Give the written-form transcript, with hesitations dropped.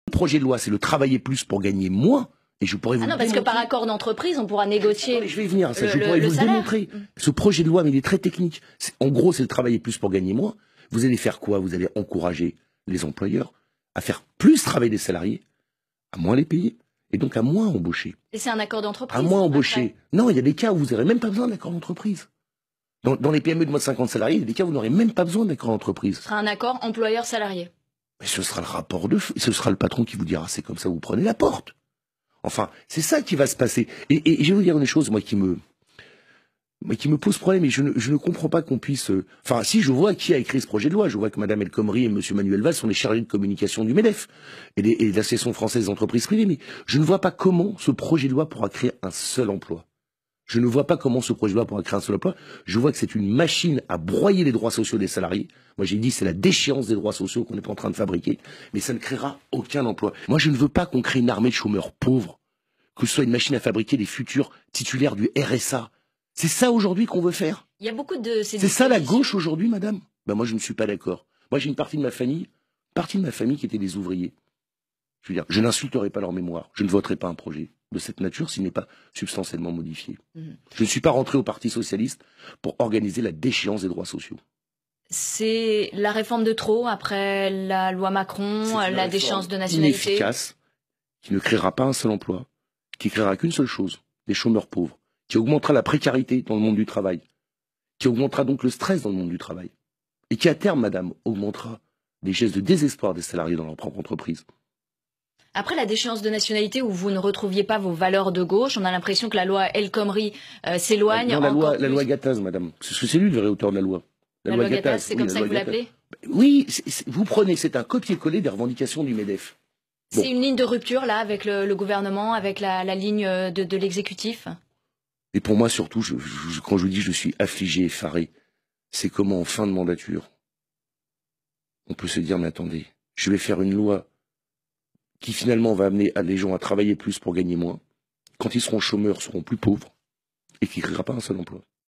Le projet de loi, c'est le travailler plus pour gagner moins. Et je pourrais vous non, parce que par accord d'entreprise, on pourra négocier. Je vais y venir, ça, je pourrais vous le démontrer. Ce projet de loi, mais il est très technique. En gros, c'est le travailler plus pour gagner moins. Vous allez faire quoi? Vous allez encourager les employeurs à faire plus travailler les salariés, à moins les payer, et donc à moins embaucher. Et c'est un accord d'entreprise? À moins embaucher. Non, il y a des cas où vous n'aurez même pas besoin d'accord d'entreprise. Dans les PME de moins de 50 salariés, il y a des cas où vous n'aurez même pas besoin d'accord d'entreprise. Ce sera un accord employeur-salarié. Mais ce sera le rapport de feu. Ce sera le patron qui vous dira c'est comme ça, vous prenez la porte. Enfin, c'est ça qui va se passer. Et je vais vous dire une chose, moi qui me pose problème, et je ne comprends pas qu'on puisse... Enfin, si je vois qui a écrit ce projet de loi, je vois que Mme El Khomri et M. Manuel Valls sont les chargés de communication du MEDEF et de l'Association française des entreprises privées, mais je ne vois pas comment ce projet de loi pourra créer un seul emploi. Je ne vois pas comment ce projet de loi pourra créer un seul emploi. Je vois que c'est une machine à broyer les droits sociaux des salariés. Moi, j'ai dit c'est la déchéance des droits sociaux qu'on est en train de fabriquer, mais ça ne créera aucun emploi. Moi, je ne veux pas qu'on crée une armée de chômeurs pauvres, que ce soit une machine à fabriquer des futurs titulaires du RSA. C'est ça aujourd'hui qu'on veut faire. Il y a beaucoup de... C'est ça la gauche aujourd'hui, madame? Ben moi, je ne suis pas d'accord. Moi, j'ai une partie de ma famille qui était des ouvriers. Je veux dire, je n'insulterai pas leur mémoire. Je ne voterai pas un projet de cette nature s'il n'est pas substantiellement modifié. Je ne suis pas rentré au Parti socialiste pour organiser la déchéance des droits sociaux. C'est la réforme de trop après la loi Macron, la déchéance de nationalité. Inefficace, qui ne créera pas un seul emploi, qui créera qu'une seule chose, des chômeurs pauvres, qui augmentera la précarité dans le monde du travail, qui augmentera donc le stress dans le monde du travail, et qui à terme, madame, augmentera les gestes de désespoir des salariés dans leur propre entreprise. Après la déchéance de nationalité où vous ne retrouviez pas vos valeurs de gauche, on a l'impression que la loi El Khomri s'éloigne. Non, la loi Gattaz, madame. C'est lui le vrai auteur de la loi. La loi Gattaz, c'est comme ça que vous l'appelez? Oui, vous prenez, c'est un copier-coller des revendications du MEDEF. Bon. C'est une ligne de rupture, là, avec le gouvernement, avec la ligne de l'exécutif? Et pour moi, surtout, quand je vous dis je suis affligé, effaré, c'est comment, en fin de mandature, on peut se dire, mais attendez, je vais faire une loi qui finalement va amener les gens à travailler plus pour gagner moins, quand ils seront chômeurs, seront plus pauvres, et qui ne créera pas un seul emploi.